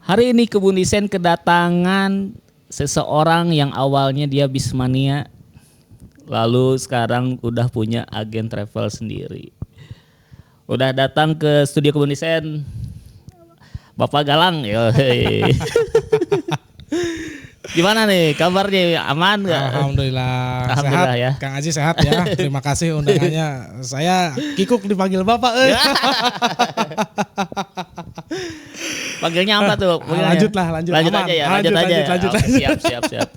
Hari ini Kebun Desain kedatangan seseorang yang awalnya dia bismania, lalu sekarang udah punya agen travel sendiri. Udah datang ke studio Kebun Desain, Bapak Galang. Gimana nih kabarnya, aman gak? Alhamdulillah Alhamdulillah sehat ya. Kang Aji sehat ya. Terima kasih undangannya. Saya Kikuk dipanggil Bapak. Panggilnya apa tuh? Lanjut Lanjut aman. aja ya. Lanjut. Oke, siap.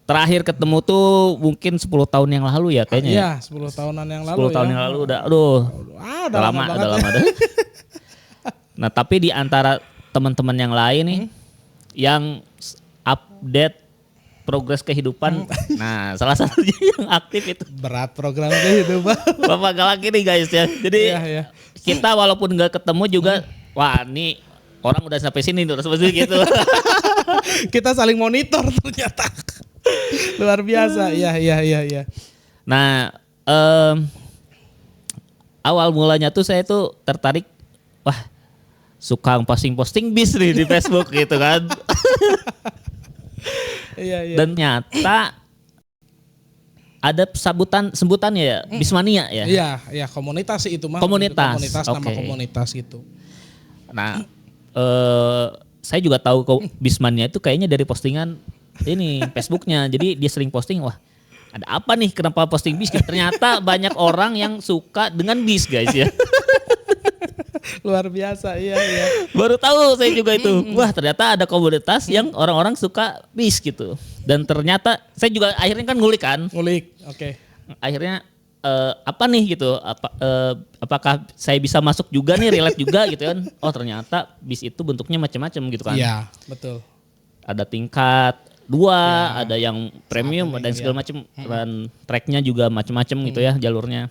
Terakhir ketemu tuh mungkin 10 tahun yang lalu ya kayaknya. Iya, 10 tahunan yang lalu 10 tahun ya. yang lalu udah Udah lama dah. Nah, tapi di antara teman-teman yang lain nih yang update progres kehidupan. Nah, salah satunya yang aktif itu berat program kehidupan. Bapak Galak ini guys ya. Jadi Iya. kita walaupun nggak ketemu juga, wah ini orang udah sampai sini tuh seperti gitu. Kita saling monitor ternyata. Luar biasa. Iya. Nah, awal mulanya tuh saya tuh tertarik, wah suka posting bis nih di Facebook gitu kan. Iya. Dan ternyata ada sebutannya ya, Bismania ya. Iya, komunitas sih itu mah. Komunitas, nama oke. komunitas itu. Nah, saya juga tahu Bismania itu kayaknya dari postingan ini Facebooknya. Jadi dia sering posting, wah ada apa nih kenapa posting bis? Ternyata banyak orang yang suka dengan bis guys ya. Luar biasa, iya. Baru tahu saya juga itu. Wah ternyata ada komunitas yang orang-orang suka bis gitu. Dan ternyata saya juga akhirnya kan ngulik kan. Oke. Akhirnya apa nih gitu. Apakah saya bisa masuk juga nih, relate juga gitu kan. Oh ternyata bis itu bentuknya macam-macam gitu kan. Iya, betul. Ada tingkat 2, ada yang premium dan segala macam. Dan tracknya juga macam-macam gitu ya jalurnya.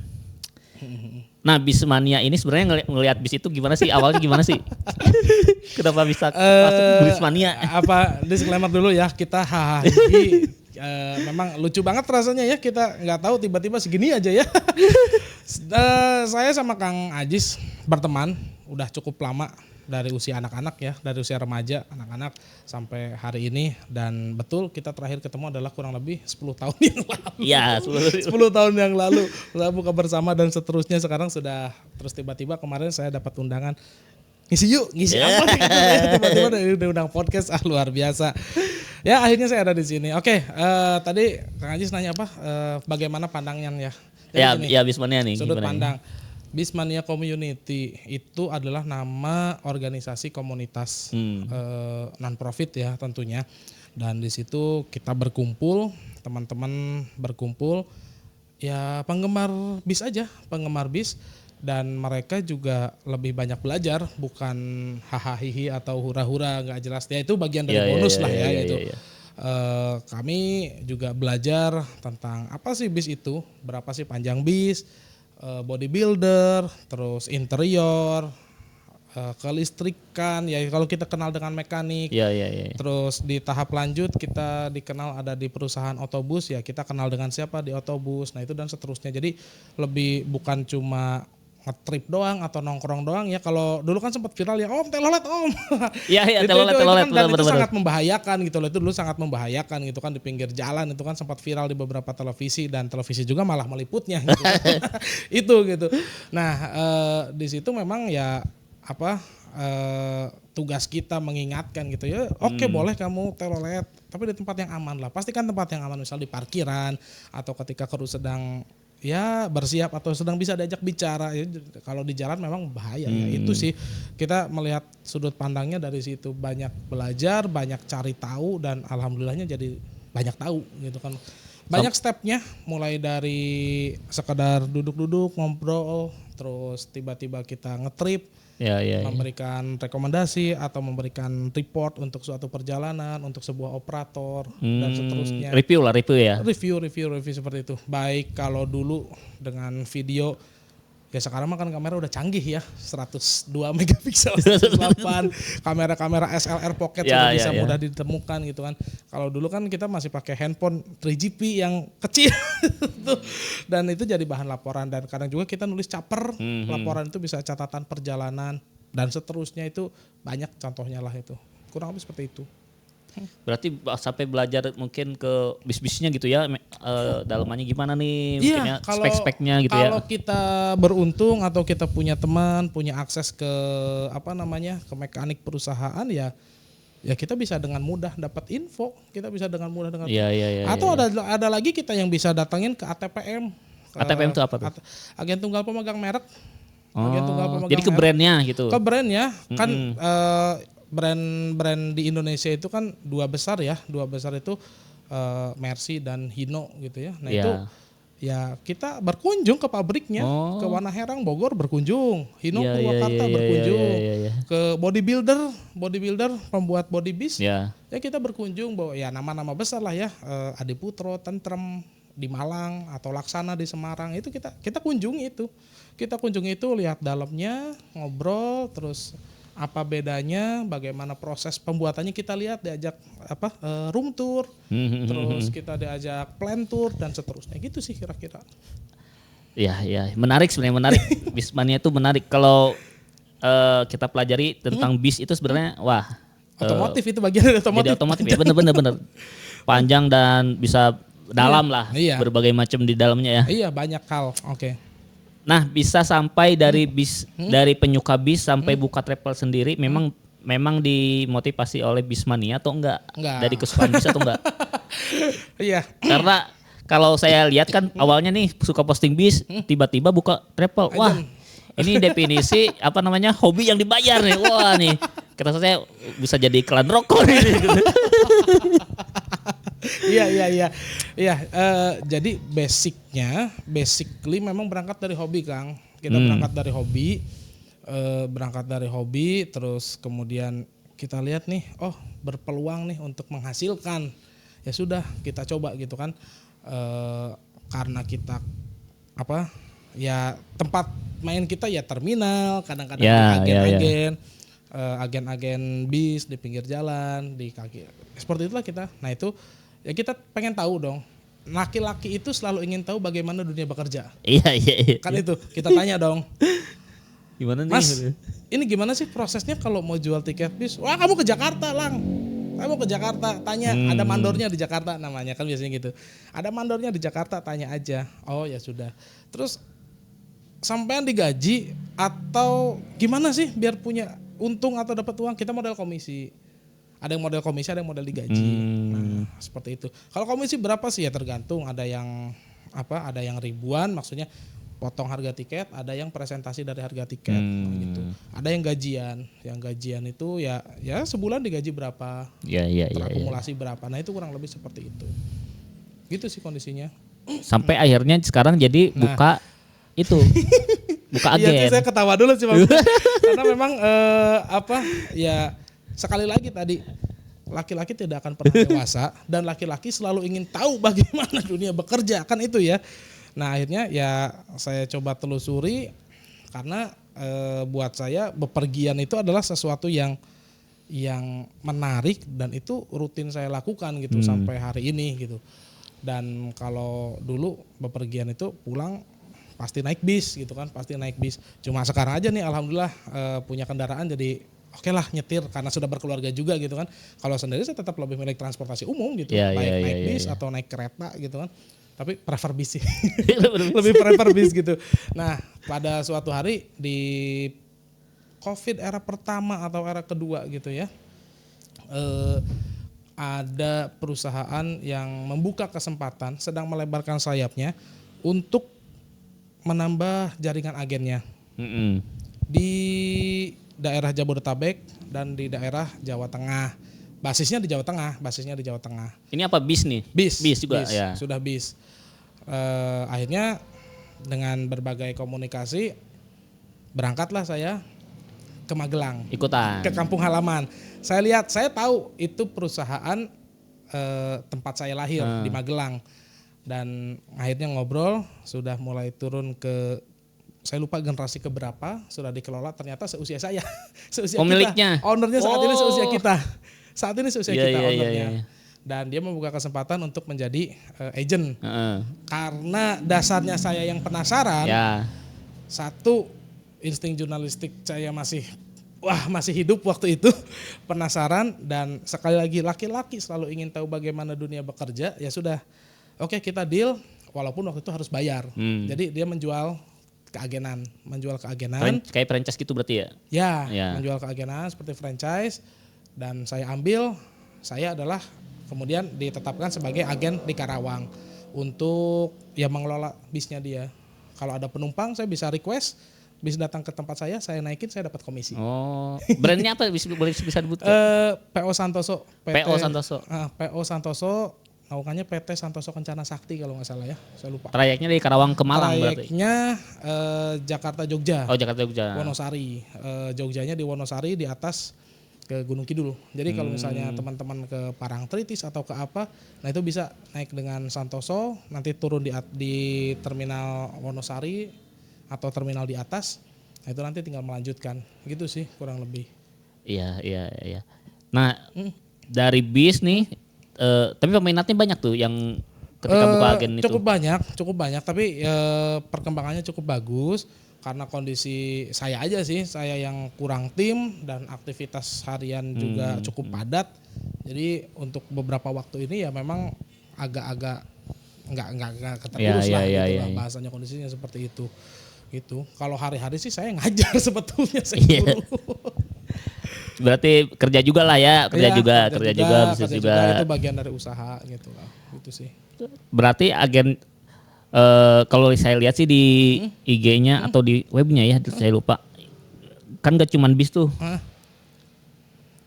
Nah Bismania ini sebenarnya ngelihat bis itu gimana sih, awalnya gimana sih? Kenapa bisa masuk Bismania? Apa disclaimer dulu ya, kita hahaha. Memang lucu banget rasanya ya, kita nggak tahu tiba-tiba segini aja ya. Saya sama Kang Ajis berteman udah cukup lama, dari usia anak-anak ya, dari usia remaja, anak-anak sampai hari ini. Dan betul kita terakhir ketemu adalah kurang lebih 10 tahun yang lalu. Iya, 10 tahun yang lalu kita buka bersama dan seterusnya. Sekarang sudah terus tiba-tiba kemarin saya dapat undangan. Ngisi apa nih? Tiba-tiba diundang podcast, luar biasa. Ya akhirnya saya ada di sini. Oke, tadi Kang Ajis nanya apa? Bagaimana pandangannya ya? Ya Bismania nih. Sudut gimana pandang. Bismania Community itu adalah nama organisasi komunitas non-profit ya tentunya. Dan di situ kita berkumpul, teman-teman berkumpul, ya penggemar bis. Dan mereka juga lebih banyak belajar, bukan hahaha atau hura-hura nggak jelas. Ya itu bagian dari bonus lah ya gitu. Kami juga belajar tentang apa sih bis itu, berapa sih panjang bis, bodybuilder, terus interior, kelistrikan, ya kalau kita kenal dengan mekanik. Terus di tahap lanjut kita dikenal ada di perusahaan otobus, ya kita kenal dengan siapa di otobus. Nah itu dan seterusnya. Jadi lebih bukan cuma ngetrip doang atau nongkrong doang ya. Kalau dulu kan sempat viral ya, Om telolet Om. Iya, telolet. Dan itu sangat membahayakan gitu loh. Itu dulu sangat membahayakan gitu kan, di pinggir jalan itu kan sempat viral di beberapa televisi, dan televisi juga malah meliputnya gitu. Itu gitu. Nah, di situ memang ya tugas kita mengingatkan gitu ya. Oke, boleh kamu telolet, tapi di tempat yang aman lah. Pastikan tempat yang aman, misal di parkiran atau ketika kru sedang ya bersiap atau sedang bisa diajak bicara. Ya, kalau di jalan memang bahaya ya. Itu sih kita melihat sudut pandangnya dari situ, banyak belajar, banyak cari tahu, dan alhamdulillahnya jadi banyak tahu gitu kan. Banyak stepnya, mulai dari sekedar duduk-duduk ngobrol, terus tiba-tiba kita ngetrip, memberikan rekomendasi atau memberikan report untuk suatu perjalanan, untuk sebuah operator dan seterusnya. Review ya. Review seperti itu. Baik kalau dulu dengan video, ya sekarang mah kan kamera udah canggih ya, 102 megapiksel, 108, kamera SLR pocket sudah bisa mudah ditemukan gitu kan. Kalau dulu kan kita masih pakai handphone 3GP yang kecil dan itu jadi bahan laporan. Dan kadang juga kita nulis caper, laporan itu bisa catatan perjalanan, dan seterusnya itu banyak contohnya lah itu. Kurang lebih seperti itu. Berarti sampai belajar mungkin ke bis-bisnya gitu ya, dalamannya gimana nih, Iya, kalau spek-speknya gitu ya. kalau kita beruntung atau kita punya teman, punya akses ke ke mekanik perusahaan ya kita bisa dengan mudah dapat info, kita bisa dengan mudah dengan Iya. atau ada lagi kita yang bisa datangin ke ATPM. ATPM itu apa tuh? Agen tunggal pemegang merek. Jadi ke brandnya gitu. Ke brandnya kan brand di Indonesia itu kan dua besar itu Mercy dan Hino gitu ya. Nah itu ya kita berkunjung ke pabriknya, ke Wanaherang Bogor berkunjung, Hino Purwakarta berkunjung, ke bodybuilder pembuat body bis, ya kita berkunjung bahwa ya nama-nama besar lah ya, Adiputro, Tentrem di Malang atau Laksana di Semarang itu kita kunjungi itu, lihat dalamnya, ngobrol terus. Apa bedanya, bagaimana proses pembuatannya kita lihat, diajak room tour, terus kita diajak plan tour dan seterusnya gitu sih kira-kira. Ya, menarik sebenarnya Bismania itu menarik kalau kita pelajari tentang bis itu sebenarnya otomotif itu bagian dari otomotif. Jadi otomotif ya bener. Panjang dan bisa dalam lah, berbagai macam di dalamnya ya. Iya banyak hal, oke. Nah, bisa sampai dari bis dari penyuka bis sampai buka travel sendiri memang dimotivasi oleh Bismania atau enggak? Dari kesukaan bis atau enggak? Iya. Karena kalau saya lihat kan awalnya nih suka posting bis, tiba-tiba buka travel. Wah, ini definisi hobi yang dibayar nih. Wah nih, kata saya bisa jadi iklan rokok nih. Iya. Jadi basically memang berangkat dari hobi, Kang. Kita berangkat dari hobi, terus kemudian kita lihat nih, berpeluang nih untuk menghasilkan. Ya sudah, kita coba gitu kan. Karena kita tempat main kita ya terminal, kadang-kadang agen-agen bis di pinggir jalan, di kaki. Seperti itulah kita. Nah itu ya kita pengen tahu dong. Laki-laki itu selalu ingin tahu bagaimana dunia bekerja. Iya. Kan itu kita tanya dong. Gimana nih? Mas, ini gimana sih prosesnya kalau mau jual tiket bis? Wah, kamu ke Jakarta, Lang. Kamu ke Jakarta, tanya ada mandornya di Jakarta namanya kan biasanya gitu. Ada mandornya di Jakarta, tanya aja. Oh ya sudah. Terus sampean digaji atau gimana sih biar punya untung atau dapat uang? Kita model komisi. Ada yang model komisi, ada yang model digaji. Nah, seperti itu. Kalau komisi berapa sih ya tergantung. Ada yang ribuan, maksudnya potong harga tiket. Ada yang presentasi dari harga tiket, gitu. Ada yang gajian. Yang gajian itu ya sebulan digaji berapa, terakumulasi berapa. Nah itu kurang lebih seperti itu. Gitu sih kondisinya. Sampai akhirnya sekarang jadi buka agen. Iya, saya ketawa dulu sih Bang. Karena memang sekali lagi tadi laki-laki tidak akan pernah dewasa dan laki-laki selalu ingin tahu bagaimana dunia bekerja kan itu ya. Nah akhirnya ya saya coba telusuri karena buat saya bepergian itu adalah sesuatu yang menarik dan itu rutin saya lakukan gitu sampai hari ini gitu. Dan kalau dulu bepergian itu pulang pasti naik bis gitu kan, pasti naik bis. Cuma sekarang aja nih alhamdulillah punya kendaraan jadi oke lah nyetir karena sudah berkeluarga juga gitu kan. Kalau sendiri saya tetap lebih milih transportasi umum gitu, naik bis atau naik kereta gitu kan. Tapi prefer bis sih, lebih prefer bis gitu. Nah pada suatu hari di COVID era pertama atau era kedua gitu ya, ada perusahaan yang membuka kesempatan, sedang melebarkan sayapnya untuk menambah jaringan agennya di daerah Jabodetabek dan di daerah Jawa Tengah. Basisnya di Jawa Tengah. Ini apa bis nih? Bis juga bis, ya. Sudah bis. Akhirnya dengan berbagai komunikasi berangkatlah saya ke Magelang. Ikutan. Ke kampung halaman. Saya tahu itu perusahaan tempat saya lahir di Magelang. Dan akhirnya ngobrol, sudah mulai turun ke, saya lupa generasi keberapa, sudah dikelola, ternyata seusia saya. Seusia pemiliknya? Kita. Ownernya saat ini seusia kita. Saat ini seusia kita ownernya. Iya. Dan dia membuka kesempatan untuk menjadi agent. Karena dasarnya saya yang penasaran, satu, insting jurnalistik saya masih wah masih hidup waktu itu, penasaran, dan sekali lagi laki-laki selalu ingin tahu bagaimana dunia bekerja. Ya sudah, oke kita deal, walaupun waktu itu harus bayar. Jadi dia menjual keagenan. Kayak franchise gitu berarti ya? Ya, menjual keagenan seperti franchise, dan saya ambil. Saya adalah kemudian ditetapkan sebagai agen di Karawang untuk ya mengelola bisnya dia. Kalau ada penumpang saya bisa request, bis datang ke tempat saya naikin, saya dapat komisi. Oh, brandnya apa bisa disebut? PO Santoso. PO Santoso. PO Santoso, naungannya PT Santoso Kencana Sakti kalau nggak salah ya, saya lupa. Trayeknya dari Karawang ke Malang berarti? Trayeknya Jakarta Jogja. Oh, Jakarta Jogja. Wonosari. Jogjanya di Wonosari, di atas ke Gunung Kidul. Jadi kalau misalnya teman-teman ke Parangtritis atau ke apa, nah itu bisa naik dengan Santoso, nanti turun di terminal Wonosari atau terminal di atas. Nah itu nanti tinggal melanjutkan. Gitu sih kurang lebih. Iya. Nah, dari bis nih tapi peminatnya banyak tuh yang ketika buka agen itu. Cukup banyak, tapi perkembangannya cukup bagus. Karena kondisi saya aja sih, saya yang kurang tim dan aktivitas harian juga cukup padat. Jadi untuk beberapa waktu ini ya memang agak-agak nggak keterurus lah gitu lah, bahasanya kondisinya seperti itu. Gitu. Kalau hari-hari sih saya ngajar sebetulnya, saya guru. Berarti kerja juga lah ya, kerja juga, bisnis juga. Itu bagian dari usaha gitu lah, gitu sih. Berarti agen kalau saya lihat sih di IG-nya atau di webnya ya, saya lupa. Kan gak cuman bis tuh.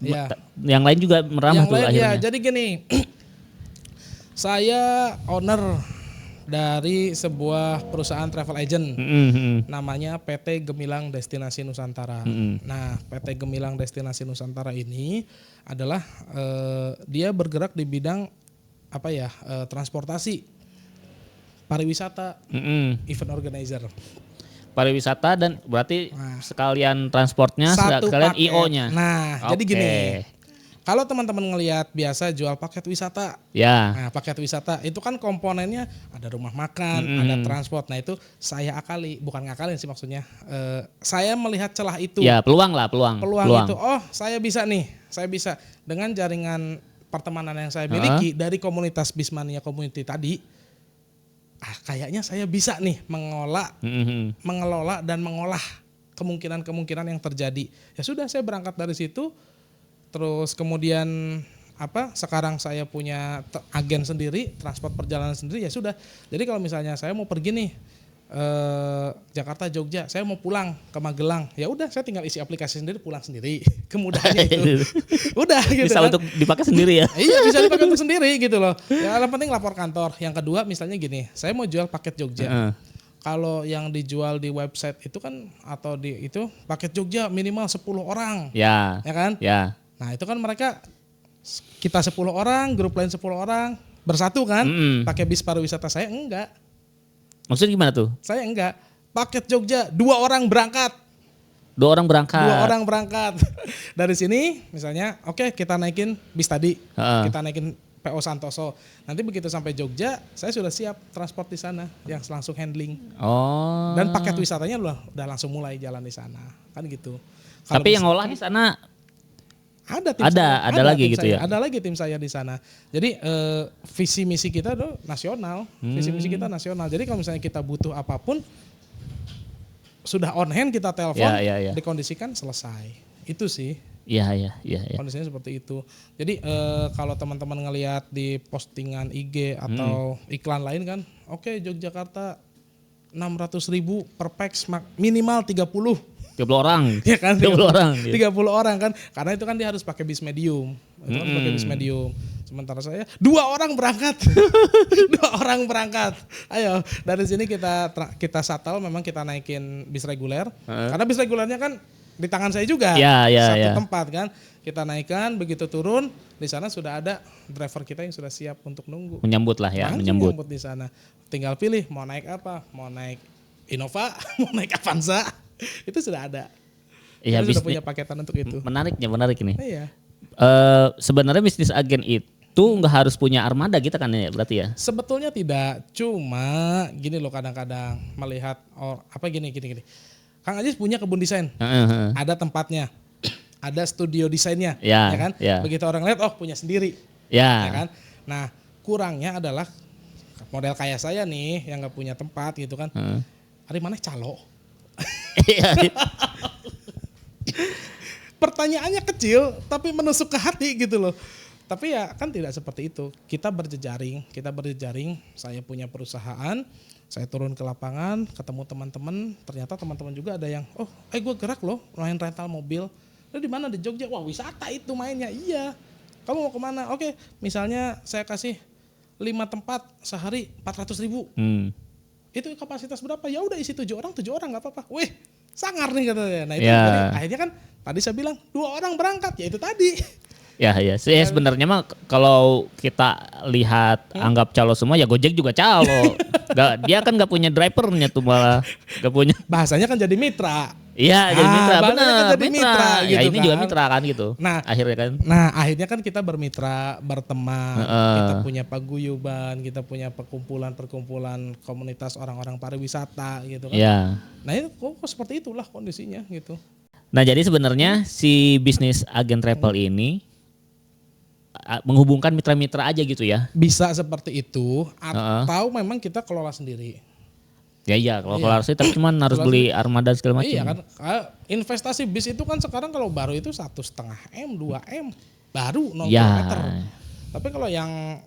Ya. Yang lain juga meramah tuh akhirnya. Ya, jadi gini. Saya owner dari sebuah perusahaan travel agent. Namanya PT Gemilang Destinasi Nusantara. Nah, PT Gemilang Destinasi Nusantara ini adalah dia bergerak di bidang transportasi, pariwisata, event organizer. Pariwisata dan berarti sekalian transportnya, sekalian IO-nya. Nah, jadi gini. Kalau teman-teman ngelihat biasa jual paket wisata, nah paket wisata itu kan komponennya ada rumah makan, ada transport. Nah itu saya bukan ngakalin sih maksudnya. Saya melihat celah itu. Ya peluang itu. Oh saya bisa dengan jaringan pertemanan yang saya miliki dari komunitas Bismania Community tadi. Kayaknya saya bisa nih mengelola dan mengolah kemungkinan-kemungkinan yang terjadi. Ya sudah, saya berangkat dari situ. Terus kemudian sekarang saya punya agen sendiri, transport perjalanan sendiri, ya sudah. Jadi kalau misalnya saya mau pergi nih Jakarta Jogja, saya mau pulang ke Magelang, ya udah saya tinggal isi aplikasi sendiri, pulang sendiri. Kemudahannya itu. Udah gitu. Bisa untuk dipakai sendiri ya. Iya, bisa dipakai untuk sendiri gitu loh. Ya yang penting lapor kantor. Yang kedua misalnya gini, saya mau jual paket Jogja. Kalau yang dijual di website itu kan atau di itu paket Jogja minimal 10 orang. Ya kan? Ya. Nah itu kan mereka, kita 10 orang, grup lain 10 orang, bersatu kan, pakai bis pariwisata. Saya enggak. Maksudnya gimana tuh? Saya enggak. Paket Jogja, 2 orang berangkat. 2 orang berangkat. Dari sini misalnya, oke, kita naikin bis tadi, kita naikin PO Santoso. Nanti begitu sampai Jogja, saya sudah siap transport di sana, yang langsung handling. Dan paket wisatanya udah langsung mulai jalan di sana, kan gitu. Tapi yang ngolah di sana ada lagi gitu ya. Ada lagi tim saya di sana. Jadi visi misi kita tuh nasional. Visi misi kita nasional. Jadi kalau misalnya kita butuh apapun, sudah on hand kita telepon, dikondisikan, selesai. Itu sih. Iya. Kondisinya seperti itu. Jadi kalau teman-teman ngelihat di postingan IG atau iklan lain kan, oke, Yogyakarta 600.000 per pax, minimal 30 orang. Ya kan? 30 orang. 30 orang kan. Karena itu kan dia harus pakai bis medium. Itu kan pakai bis medium. Sementara saya 2 orang berangkat. 2 orang berangkat. Ayo, dari sini kita shuttle, memang kita naikin bis reguler. Karena bis regulernya kan di tangan saya juga. Satu tempat kan. Kita naikkan, begitu turun, di sana sudah ada driver kita yang sudah siap untuk nunggu. Menyambut lah ya, menyambut di sana. Tinggal pilih mau naik apa, mau naik Innova, mau naik Avanza. Itu sudah ada. Iya, sudah punya paketan untuk itu. Menarik ini. Iya. Sebenarnya bisnis agen itu nggak harus punya armada gitu kan ya, berarti ya? Sebetulnya tidak, cuma gini loh, kadang-kadang melihat gini. Kang Ajis punya kebun desain, ada tempatnya. ada studio desainnya, Ya, ya kan? ya. Begitu orang lihat, oh punya sendiri, Ya. ya kan? Nah kurangnya adalah model kayak saya nih yang nggak punya tempat gitu kan. Heeh. Hari mana calo? Iya. Pertanyaannya kecil tapi menusuk ke hati gitu loh. Tapi ya kan tidak seperti itu. Kita berjejaring. Saya punya perusahaan, saya turun ke lapangan, ketemu teman-teman. Ternyata teman-teman juga ada yang, gue gerak loh, main rental mobil. Lu di mana? Di Jogja. Wah wisata itu mainnya. Iya. Kamu mau kemana? Oke, misalnya saya kasih 5 tempat sehari 400.000. Itu kapasitas berapa? Ya udah isi 7 orang nggak apa-apa. Wih, sangar nih katanya. Nah itu jadi, akhirnya kan tadi saya bilang 2 orang berangkat, ya itu tadi. Ya. Sebenarnya mah kalau kita lihat anggap calo semua ya Gojek juga calo. Dia kan nggak punya drivernya tuh malah nggak punya. Bahasanya kan jadi mitra. Iya, jadi mitra, bahasanya benar, kan jadi mitra ya gitu ini kan. juga mitra kan gitu. Nah, akhirnya kan kita bermitra, berteman, kita punya paguyuban, kita punya perkumpulan komunitas orang-orang pariwisata gitu kan. Iya. Nah, itu kok seperti itulah kondisinya gitu. Nah, jadi sebenarnya si bisnis agen travel ini menghubungkan mitra-mitra aja gitu ya. Bisa seperti itu atau memang kita kelola sendiri. Ya, kalau kelola sih tapi cuman harus beli armada segala macam. Iya kan, investasi bis itu kan sekarang kalau baru itu 1,5 M, 2 M baru 0 kilometer. Tapi kalau yang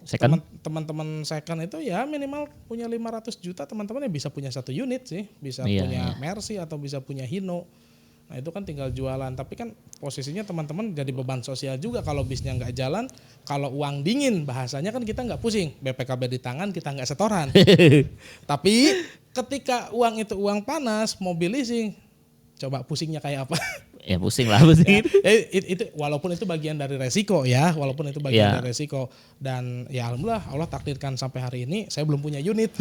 teman-teman second itu ya minimal punya 500 juta teman-teman yang bisa punya 1 unit sih, bisa punya Mercy atau bisa punya Hino. Nah itu kan tinggal jualan, tapi kan posisinya teman-teman jadi beban sosial juga kalau bisnya nggak jalan, kalau uang dingin bahasanya kan kita nggak pusing, BPKB di tangan kita nggak setoran. Tapi ketika uang itu uang panas, mobil leasing, coba pusingnya kayak apa? Ya pusing lah pusing. Itu walaupun itu bagian dari resiko ya, dari resiko dan ya alhamdulillah Allah takdirkan sampai hari ini saya belum punya unit.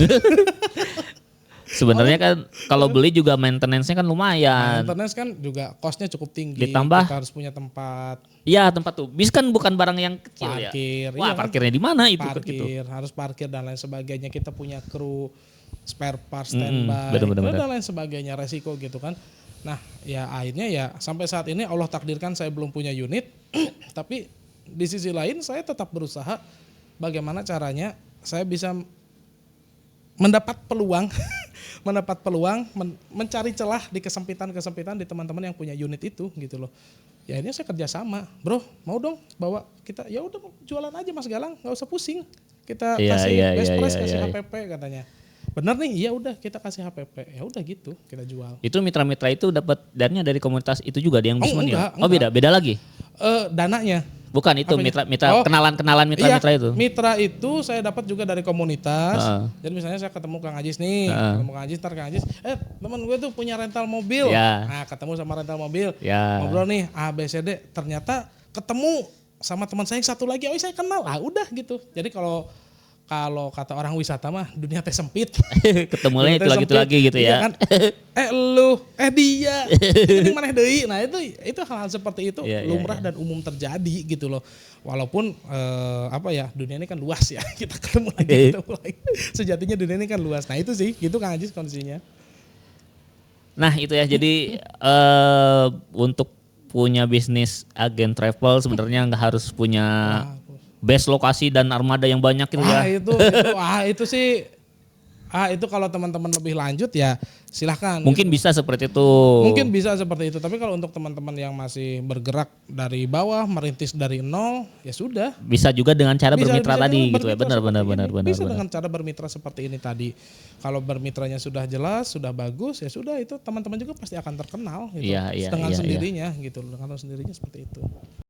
Sebenarnya kan kalau beli juga maintenance-nya kan lumayan. Maintenance kan juga cost-nya cukup tinggi. Ditambah kita harus punya tempat. Iya tempat tuh. Bis kan bukan barang yang kecil parkir, ya. Wah parkirnya di mana itu? Parkir, harus parkir dan lain sebagainya. Kita punya kru spare part standby dan lain sebagainya, resiko gitu kan. Nah ya akhirnya ya sampai saat ini Allah takdirkan saya belum punya unit. Tapi di sisi lain saya tetap berusaha bagaimana caranya saya bisa mendapat peluang mencari celah di kesempitan di teman-teman yang punya unit itu gitu loh. Ya ini saya kerjasama, bro mau dong bawa kita, ya udah jualan aja Mas Galang, nggak usah pusing, kita kasih best price, kasih HPP katanya. Bener nih, iya udah kita kasih HPP, ya udah gitu kita jual. Itu mitra-mitra itu dapat dananya dari komunitas itu juga yang Bisman ya? Enggak. Beda lagi? Dananya. Bukan itu mitra-mitra, kenalan mitra-mitra itu. Mitra itu saya dapat juga dari komunitas. Jadi misalnya saya ketemu Kang Ajis nih, Kang Ajis, teman gue tuh punya rental mobil. Nah, ketemu sama rental mobil. Ngobrol nih A B C D, ternyata ketemu sama teman saya yang satu lagi, saya kenal. Udah gitu. Jadi kalau kata orang wisata mah dunia teh sempit. Ketemunya itu lagi gitu ya. Kan? Dia. Ini maneh deui. Nah, itu hal-hal seperti itu lumrah dan umum terjadi gitu loh. Walaupun dunia ini kan luas ya. Kita ketemu lagi. Sejatinya dunia ini kan luas. Nah, itu sih gitu Kang Ajis kondisinya. Nah, itu ya. Jadi untuk punya bisnis agen travel sebenarnya nggak harus punya base lokasi dan armada yang banyak gitu ya. Itu kalau teman-teman lebih lanjut ya silahkan. Mungkin bisa seperti itu. Tapi kalau untuk teman-teman yang masih bergerak dari bawah, merintis dari nol, ya sudah. Bisa juga dengan cara bermitra tadi gitu ya. Benar. Bisa dengan cara bermitra seperti ini tadi. Kalau bermitranya sudah jelas, sudah bagus, ya sudah itu teman-teman juga pasti akan terkenal gitu. Dengan sendirinya gitu. Dengan sendirinya seperti itu.